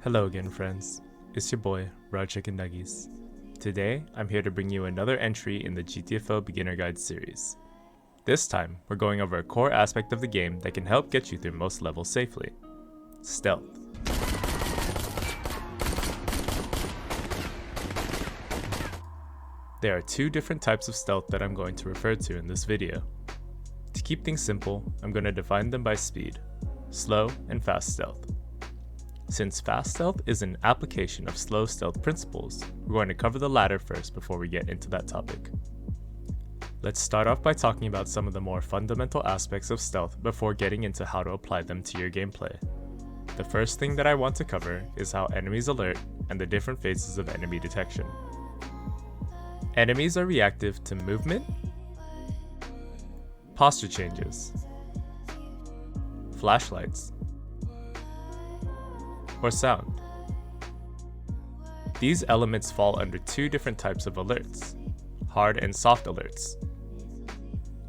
Hello again, friends. It's your boy, Raw Chicken Nuggies. Today, I'm here to bring you another entry in the GTFO Beginner Guide series. This time, we're going over a core aspect of the game that can help get you through most levels safely: stealth. There are two different types of stealth that I'm going to refer to in this video. To keep things simple, I'm going to define them by speed: slow and fast stealth. Since fast stealth is an application of slow stealth principles, we're going to cover the latter first before we get into that topic. Let's start off by talking about some of the more fundamental aspects of stealth before getting into how to apply them to your gameplay. The first thing that I want to cover is how enemies alert and the different phases of enemy detection. Enemies are reactive to movement, posture changes, flashlights, or sound. These elements fall under two different types of alerts: hard and soft alerts.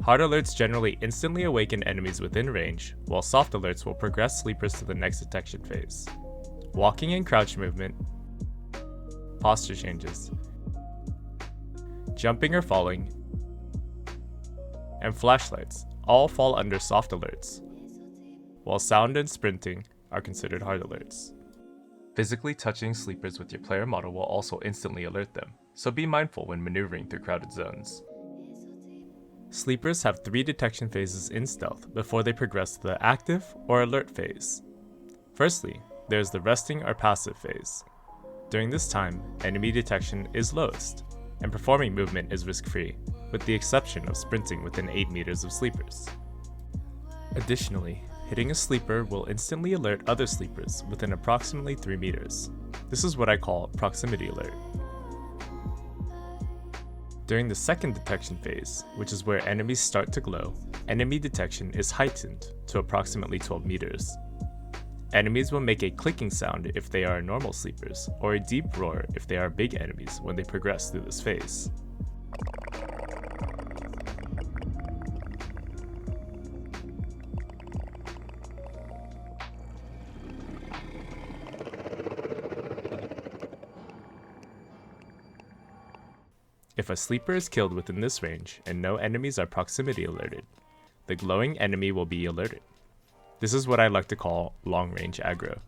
Hard alerts generally instantly awaken enemies within range, while soft alerts will progress sleepers to the next detection phase. Walking and crouch movement, posture changes, jumping or falling, and flashlights all fall under soft alerts, while sound and sprinting are considered hard alerts. Physically touching sleepers with your player model will also instantly alert them, so be mindful when maneuvering through crowded zones. Sleepers have three detection phases in stealth before they progress to the active or alert phase. Firstly, there's the resting or passive phase. During this time, enemy detection is lowest, and performing movement is risk-free, with the exception of sprinting within 8 meters of sleepers. Additionally, hitting a sleeper will instantly alert other sleepers within approximately 3 meters. This is what I call proximity alert. During the second detection phase, which is where enemies start to glow, enemy detection is heightened to approximately 12 meters. Enemies will make a clicking sound if they are normal sleepers, or a deep roar if they are big enemies when they progress through this phase. If a sleeper is killed within this range and no enemies are proximity alerted, the glowing enemy will be alerted. This is what I like to call long-range aggro.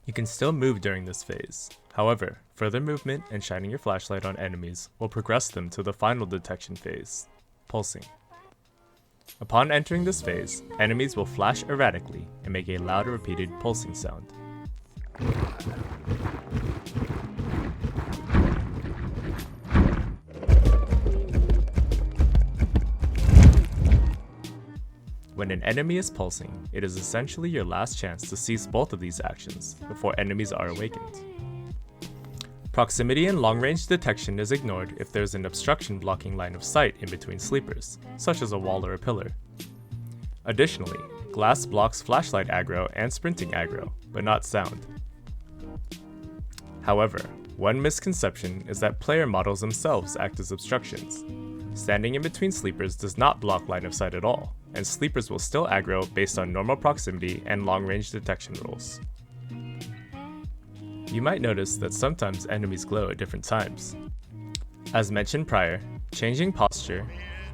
You can still move during this phase. However, further movement and shining your flashlight on enemies will progress them to the final detection phase, pulsing. Upon entering this phase, enemies will flash erratically and make a loud repeated pulsing sound. When an enemy is pulsing, it is essentially your last chance to seize both of these actions before enemies are awakened. Proximity and long-range detection is ignored if there is an obstruction blocking line of sight in between sleepers, such as a wall or a pillar. Additionally, glass blocks flashlight aggro and sprinting aggro, but not sound. However, one misconception is that player models themselves act as obstructions. Standing in between sleepers does not block line of sight at all, and sleepers will still aggro based on normal proximity and long-range detection rules. You might notice that sometimes enemies glow at different times. As mentioned prior, changing posture,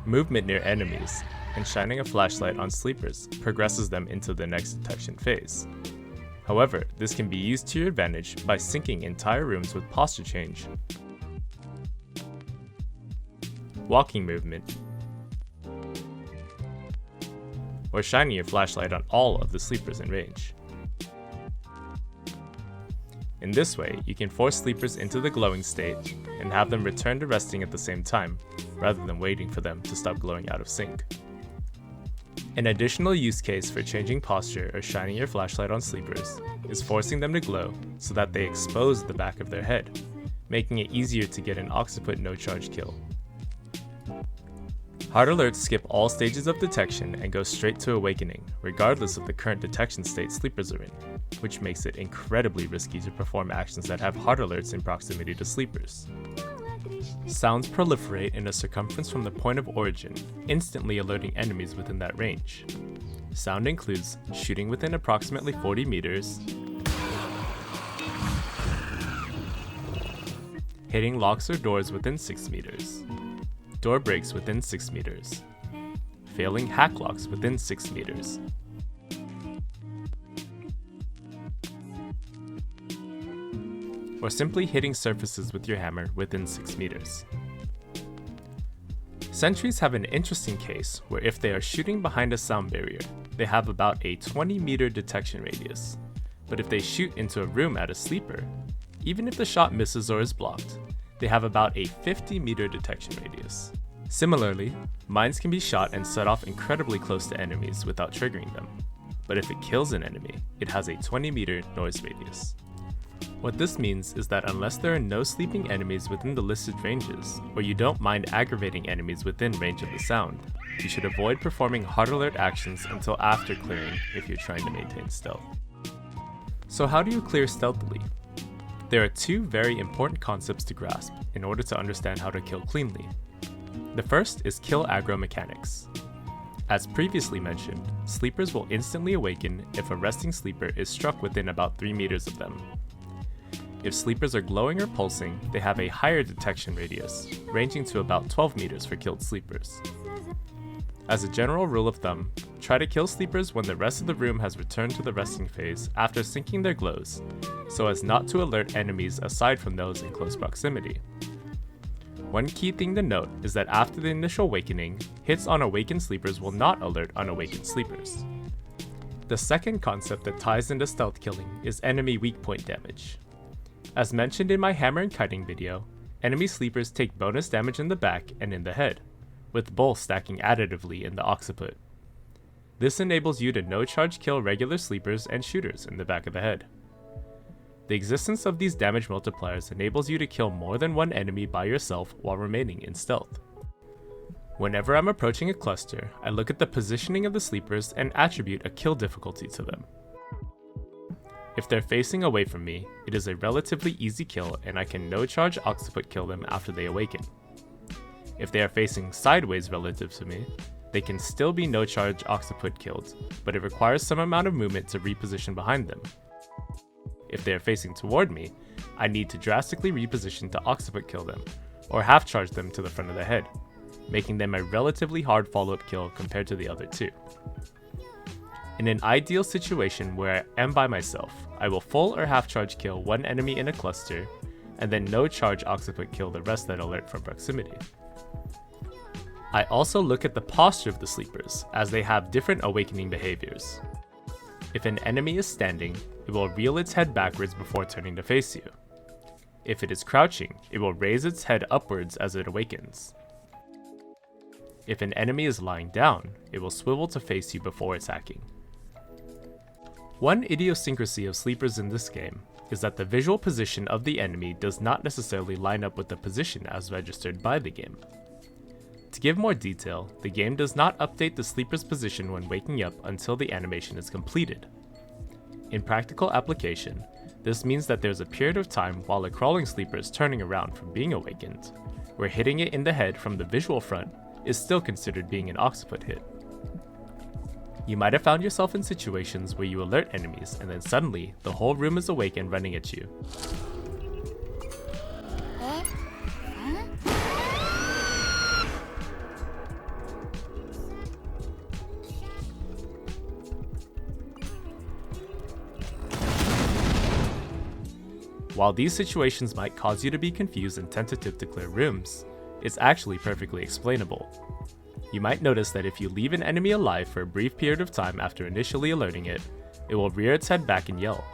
movement near enemies, and shining a flashlight on sleepers progresses them into the next detection phase. However, this can be used to your advantage by syncing entire rooms with posture change, walking movement, or shining your flashlight on all of the sleepers in range. In this way, you can force sleepers into the glowing state and have them return to resting at the same time, rather than waiting for them to stop glowing out of sync. An additional use case for changing posture or shining your flashlight on sleepers is forcing them to glow so that they expose the back of their head, making it easier to get an occiput no-charge kill. Hard alerts skip all stages of detection and go straight to awakening, regardless of the current detection state sleepers are in, which makes it incredibly risky to perform actions that have hard alerts in proximity to sleepers. Sounds proliferate in a circumference from the point of origin, instantly alerting enemies within that range. Sound includes shooting within approximately 40 meters, hitting locks or doors within 6 meters, door breaks within 6 meters, failing hack locks within 6 meters, or simply hitting surfaces with your hammer within 6 meters. Sentries have an interesting case where if they are shooting behind a sound barrier, they have about a 20-meter detection radius, but if they shoot into a room at a sleeper, even if the shot misses or is blocked, they have about a 50-meter detection radius. Similarly, mines can be shot and set off incredibly close to enemies without triggering them, but if it kills an enemy, it has a 20-meter noise radius. What this means is that unless there are no sleeping enemies within the listed ranges, or you don't mind aggravating enemies within range of the sound, you should avoid performing hard alert actions until after clearing if you're trying to maintain stealth. So how do you clear stealthily? There are two very important concepts to grasp in order to understand how to kill cleanly. The first is kill aggro mechanics. As previously mentioned, sleepers will instantly awaken if a resting sleeper is struck within about 3 meters of them. If sleepers are glowing or pulsing, they have a higher detection radius, ranging to about 12 meters for killed sleepers. As a general rule of thumb, try to kill sleepers when the rest of the room has returned to the resting phase after syncing their glows, so as not to alert enemies aside from those in close proximity. One key thing to note is that after the initial awakening, hits on awakened sleepers will not alert unawakened sleepers. The second concept that ties into stealth killing is enemy weak point damage. As mentioned in my hammer and kiting video, enemy sleepers take bonus damage in the back and in the head, with both stacking additively in the occiput. This enables you to no-charge kill regular sleepers and shooters in the back of the head. The existence of these damage multipliers enables you to kill more than one enemy by yourself while remaining in stealth. Whenever I'm approaching a cluster, I look at the positioning of the sleepers and attribute a kill difficulty to them. If they're facing away from me, it is a relatively easy kill and I can no-charge occiput kill them after they awaken. If they are facing sideways relative to me, they can still be no-charge occiput killed, but it requires some amount of movement to reposition behind them. If they are facing toward me, I need to drastically reposition to occiput kill them, or half-charge them to the front of the head, making them a relatively hard follow-up kill compared to the other two. In an ideal situation where I am by myself, I will full or half-charge kill one enemy in a cluster, and then no-charge occiput kill the rest that alert from proximity. I also look at the posture of the sleepers, as they have different awakening behaviors. If an enemy is standing, it will reel its head backwards before turning to face you. If it is crouching, it will raise its head upwards as it awakens. If an enemy is lying down, it will swivel to face you before attacking. One idiosyncrasy of sleepers in this game is that the visual position of the enemy does not necessarily line up with the position as registered by the game. To give more detail, the game does not update the sleeper's position when waking up until the animation is completed. In practical application, this means that there's a period of time while a crawling sleeper is turning around from being awakened, where hitting it in the head from the visual front is still considered being an occiput hit. You might have found yourself in situations where you alert enemies and then suddenly the whole room is awake and running at you. While these situations might cause you to be confused and tentative to clear rooms, it's actually perfectly explainable. You might notice that if you leave an enemy alive for a brief period of time after initially alerting it, it will rear its head back and yell.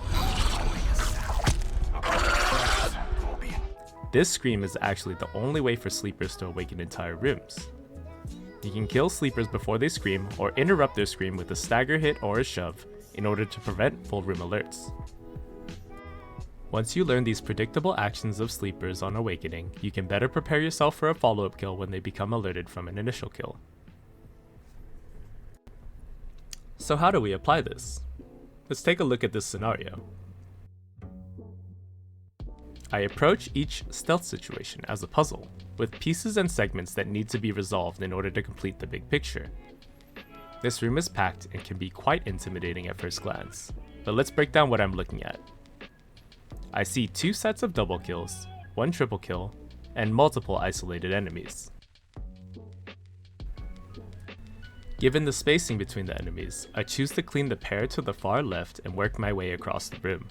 This scream is actually the only way for sleepers to awaken entire rooms. You can kill sleepers before they scream or interrupt their scream with a stagger hit or a shove in order to prevent full room alerts. Once you learn these predictable actions of sleepers on awakening, you can better prepare yourself for a follow-up kill when they become alerted from an initial kill. So how do we apply this? Let's take a look at this scenario. I approach each stealth situation as a puzzle, with pieces and segments that need to be resolved in order to complete the big picture. This room is packed and can be quite intimidating at first glance, but let's break down what I'm looking at. I see two sets of double kills, one triple kill, and multiple isolated enemies. Given the spacing between the enemies, I choose to clean the pair to the far left and work my way across the room.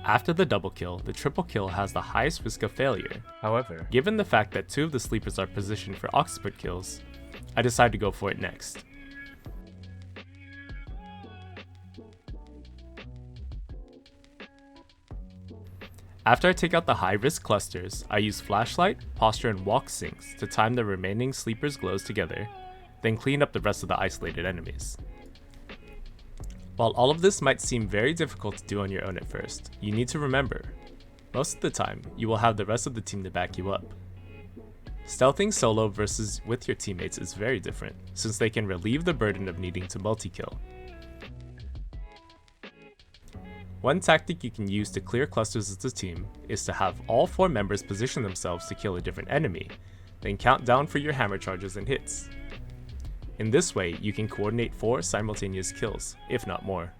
After the double kill, the triple kill has the highest risk of failure. However, given the fact that 2 of the sleepers are positioned for occiput kills, I decide to go for it next. After I take out the high-risk clusters, I use flashlight, posture, and walk syncs to time the remaining sleepers' glows together, then clean up the rest of the isolated enemies. While all of this might seem very difficult to do on your own at first, you need to remember, most of the time, you will have the rest of the team to back you up. Stealthing solo versus with your teammates is very different, since they can relieve the burden of needing to multi-kill. One tactic you can use to clear clusters as a team is to have all 4 members position themselves to kill a different enemy, then count down for your hammer charges and hits. In this way, you can coordinate 4 simultaneous kills, if not more.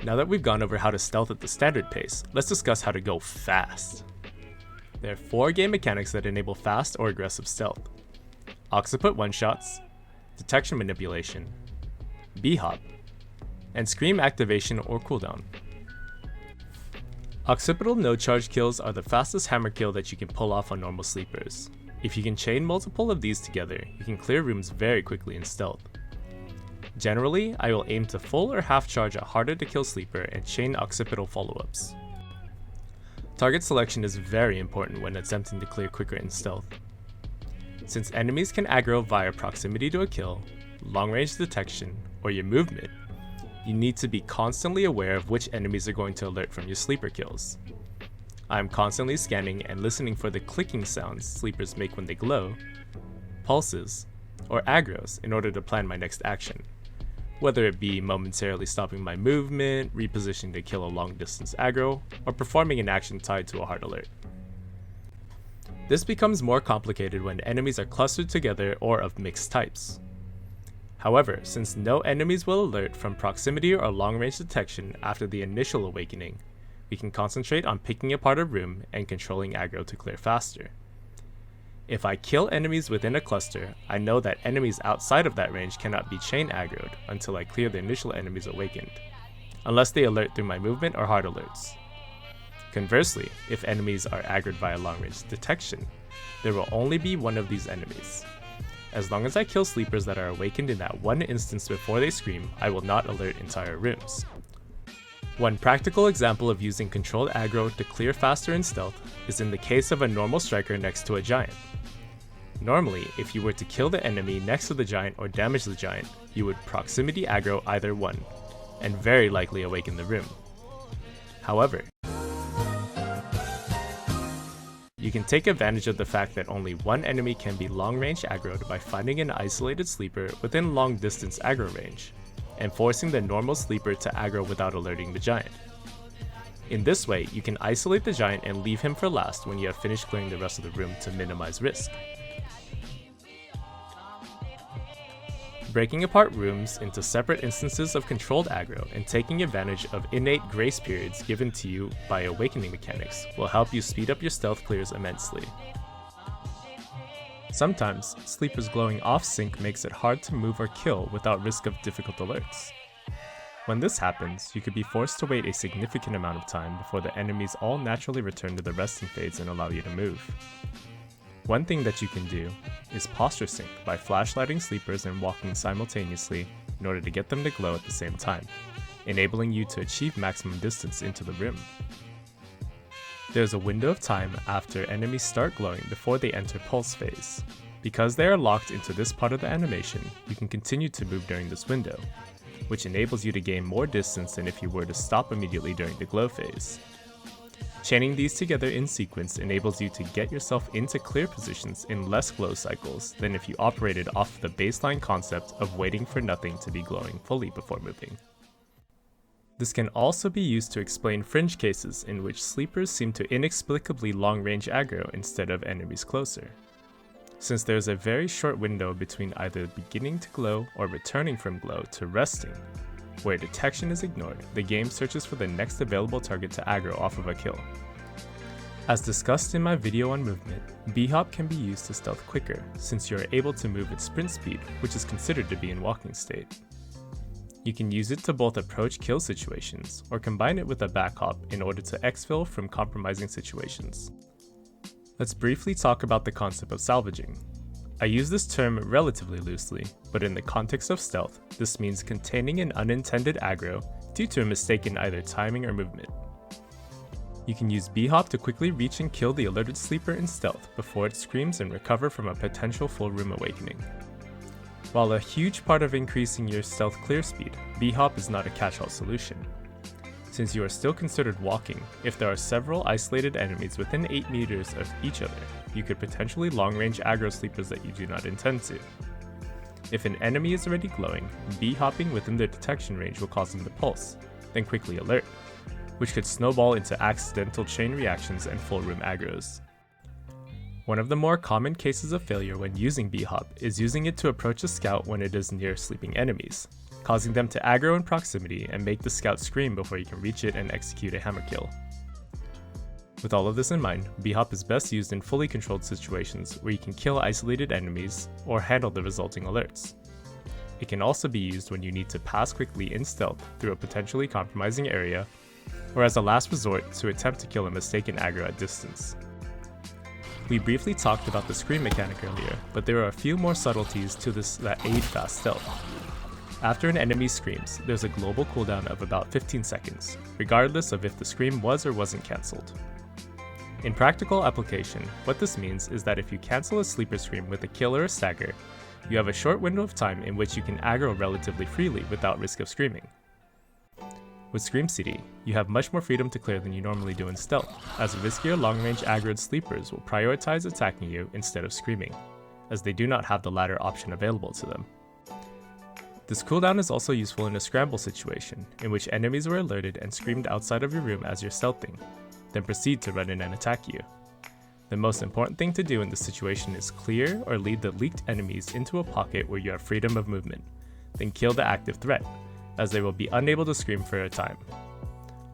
Now that we've gone over how to stealth at the standard pace, let's discuss how to go fast. There are 4 game mechanics that enable fast or aggressive stealth: occiput one-shots, detection manipulation, B-hop, and scream activation or cooldown. Occipital no-charge kills are the fastest hammer kill that you can pull off on normal sleepers. If you can chain multiple of these together, you can clear rooms very quickly in stealth. Generally, I will aim to full or half charge a harder to kill sleeper and chain occipital follow-ups. Target selection is very important when attempting to clear quicker in stealth. Since enemies can aggro via proximity to a kill, long-range detection, or your movement, you need to be constantly aware of which enemies are going to alert from your sleeper kills. I am constantly scanning and listening for the clicking sounds sleepers make when they glow, pulses, or aggros in order to plan my next action, whether it be momentarily stopping my movement, repositioning to kill a long distance aggro, or performing an action tied to a hard alert. This becomes more complicated when enemies are clustered together or of mixed types. However, since no enemies will alert from proximity or long-range detection after the initial awakening, we can concentrate on picking apart a room and controlling aggro to clear faster. If I kill enemies within a cluster, I know that enemies outside of that range cannot be chain aggroed until I clear the initial enemies awakened, unless they alert through my movement or hard alerts. Conversely, if enemies are aggroed via long-range detection, there will only be one of these enemies. As long as I kill sleepers that are awakened in that one instance before they scream, I will not alert entire rooms. One practical example of using controlled aggro to clear faster in stealth is in the case of a normal striker next to a giant. Normally, if you were to kill the enemy next to the giant or damage the giant, you would proximity aggro either one, and very likely awaken the room. However, you can take advantage of the fact that only one enemy can be long-range aggroed by finding an isolated sleeper within long-distance aggro range, and forcing the normal sleeper to aggro without alerting the giant. In this way, you can isolate the giant and leave him for last when you have finished clearing the rest of the room to minimize risk. Breaking apart rooms into separate instances of controlled aggro and taking advantage of innate grace periods given to you by awakening mechanics will help you speed up your stealth clears immensely. Sometimes, sleepers glowing off-sync makes it hard to move or kill without risk of difficult alerts. When this happens, you could be forced to wait a significant amount of time before the enemies all naturally return to the resting phase and allow you to move. One thing that you can do is posture sync by flashlighting sleepers and walking simultaneously in order to get them to glow at the same time, enabling you to achieve maximum distance into the room. There's a window of time after enemies start glowing before they enter pulse phase. Because they are locked into this part of the animation, you can continue to move during this window, which enables you to gain more distance than if you were to stop immediately during the glow phase. Chaining these together in sequence enables you to get yourself into clear positions in less glow cycles than if you operated off the baseline concept of waiting for nothing to be glowing fully before moving. This can also be used to explain fringe cases in which sleepers seem to inexplicably long-range aggro instead of enemies closer. since there's a very short window between either beginning to glow or returning from glow to resting. Where detection is ignored, the game searches for the next available target to aggro off of a kill. As discussed in my video on movement, B-Hop can be used to stealth quicker, since you are able to move at sprint speed, which is considered to be in walking state. You can use it to both approach kill situations, or combine it with a back hop in order to exfil from compromising situations. Let's briefly talk about the concept of salvaging. I use this term relatively loosely, but in the context of stealth, this means containing an unintended aggro due to a mistake in either timing or movement. You can use B-Hop to quickly reach and kill the alerted sleeper in stealth before it screams and recover from a potential full room awakening. While a huge part of increasing your stealth clear speed, B-Hop is not a catch-all solution. Since you are still considered walking, if there are several isolated enemies within 8 meters of each other, you could potentially long-range aggro sleepers that you do not intend to. If an enemy is already glowing, B-hopping within their detection range will cause them to pulse, then quickly alert, which could snowball into accidental chain reactions and full room aggros. One of the more common cases of failure when using B-Hop is using it to approach a scout when it is near sleeping enemies, causing them to aggro in proximity and make the scout scream before you can reach it and execute a hammer kill. With all of this in mind, B-Hop is best used in fully controlled situations where you can kill isolated enemies or handle the resulting alerts. It can also be used when you need to pass quickly in stealth through a potentially compromising area, or as a last resort to attempt to kill a mistaken aggro at distance. We briefly talked about the scream mechanic earlier, but there are a few more subtleties to this that aid fast stealth. After an enemy screams, there's a global cooldown of about 15 seconds, regardless of if the scream was or wasn't cancelled. In practical application, what this means is that if you cancel a sleeper scream with a kill or a stagger, you have a short window of time in which you can aggro relatively freely without risk of screaming. With Scream CD, you have much more freedom to clear than you normally do in stealth, as riskier long-range aggroed sleepers will prioritize attacking you instead of screaming, as they do not have the latter option available to them. This cooldown is also useful in a scramble situation, in which enemies are alerted and screamed outside of your room as you're stealthing, then proceed to run in and attack you. The most important thing to do in this situation is clear or lead the leaked enemies into a pocket where you have freedom of movement, then kill the active threat, as they will be unable to scream for a time.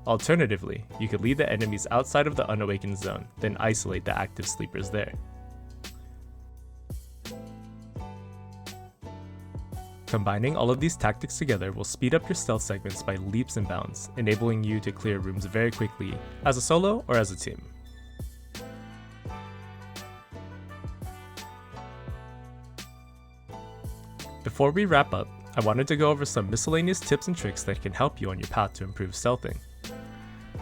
Alternatively, you could lead the enemies outside of the unawakened zone, then isolate the active sleepers there. Combining all of these tactics together will speed up your stealth segments by leaps and bounds, enabling you to clear rooms very quickly, as a solo or as a team. Before we wrap up, I wanted to go over some miscellaneous tips and tricks that can help you on your path to improve stealthing.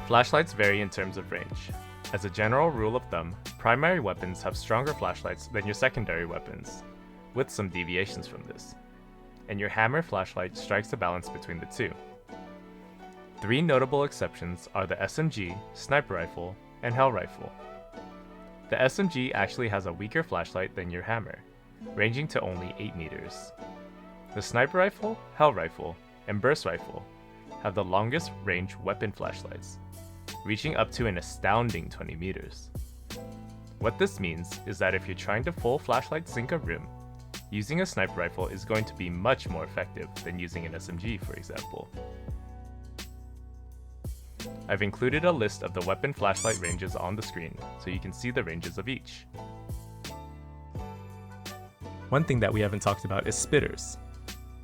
Flashlights vary in terms of range. As a general rule of thumb, primary weapons have stronger flashlights than your secondary weapons, with some deviations from this, and your hammer flashlight strikes a balance between the two. 3 notable exceptions are the SMG, sniper rifle, and Hell rifle. The SMG actually has a weaker flashlight than your hammer, ranging to only 8 meters. The sniper rifle, Hell rifle, and burst rifle have the longest range weapon flashlights, reaching up to an astounding 20 meters. What this means is that if you're trying to full flashlight sync a room, using a sniper rifle is going to be much more effective than using an SMG, for example. I've included a list of the weapon flashlight ranges on the screen, so you can see the ranges of each. One thing that we haven't talked about is spitters.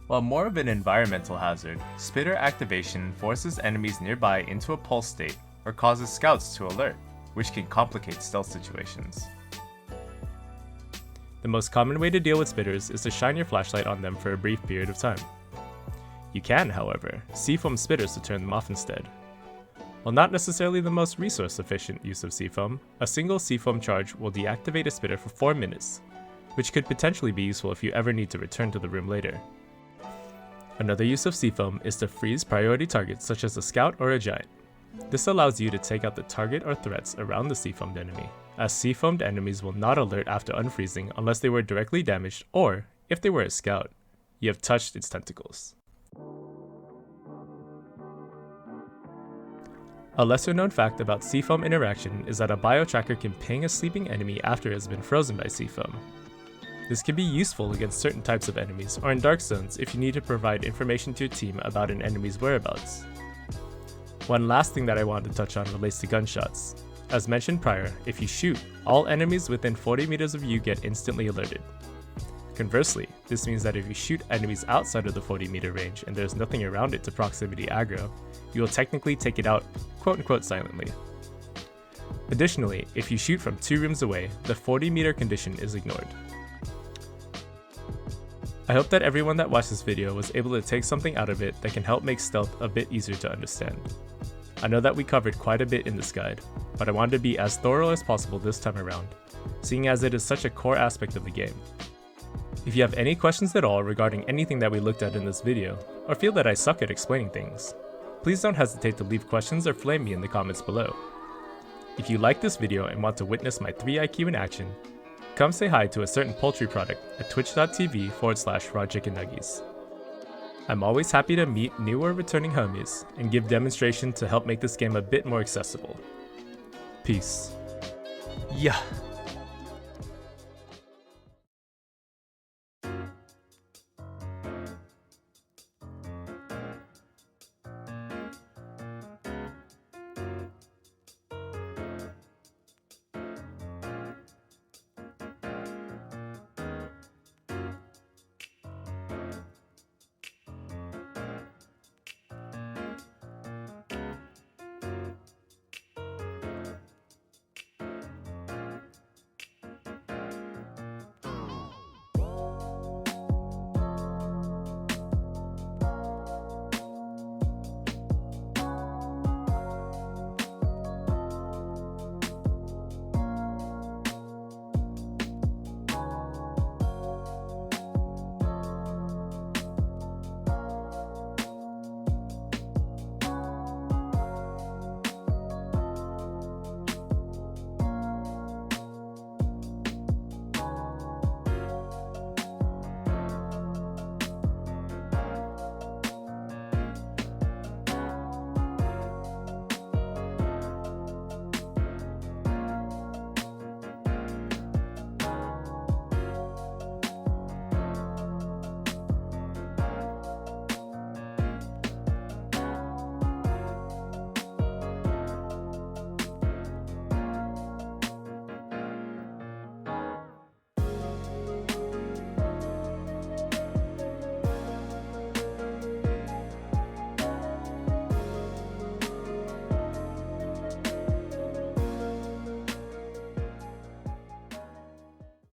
While more of an environmental hazard, spitter activation forces enemies nearby into a pulse state or causes scouts to alert, which can complicate stealth situations. The most common way to deal with spitters is to shine your flashlight on them for a brief period of time. You can, however, seafoam spitters to turn them off instead. While not necessarily the most resource-efficient use of seafoam, a single seafoam charge will deactivate a spitter for 4 minutes, which could potentially be useful if you ever need to return to the room later. Another use of seafoam is to freeze priority targets such as a scout or a giant. This allows you to take out the target or threats around the seafoamed enemy, as seafoamed enemies will not alert after unfreezing unless they were directly damaged or, if they were a scout, you have touched its tentacles. A lesser known fact about seafoam interaction is that a biotracker can ping a sleeping enemy after it has been frozen by seafoam. This can be useful against certain types of enemies or in Dark Zones if you need to provide information to your team about an enemy's whereabouts. One last thing that I wanted to touch on relates to gunshots. As mentioned prior, if you shoot, all enemies within 40 meters of you get instantly alerted. Conversely, this means that if you shoot enemies outside of the 40 meter range and there's nothing around it to proximity aggro, you will technically take it out quote-unquote silently. Additionally, if you shoot from 2 rooms away, the 40 meter condition is ignored. I hope that everyone that watched this video was able to take something out of it that can help make stealth a bit easier to understand. I know that we covered quite a bit in this guide, but I wanted to be as thorough as possible this time around, seeing as it is such a core aspect of the game. If you have any questions at all regarding anything that we looked at in this video, or feel that I suck at explaining things, please don't hesitate to leave questions or flame me in the comments below. If you like this video and want to witness my 3 IQ in action, come say hi to a certain poultry product at twitch.tv/rawchickenuggies. I'm always happy to meet new or returning homies and give demonstration to help make this game a bit more accessible. Peace. Yeah.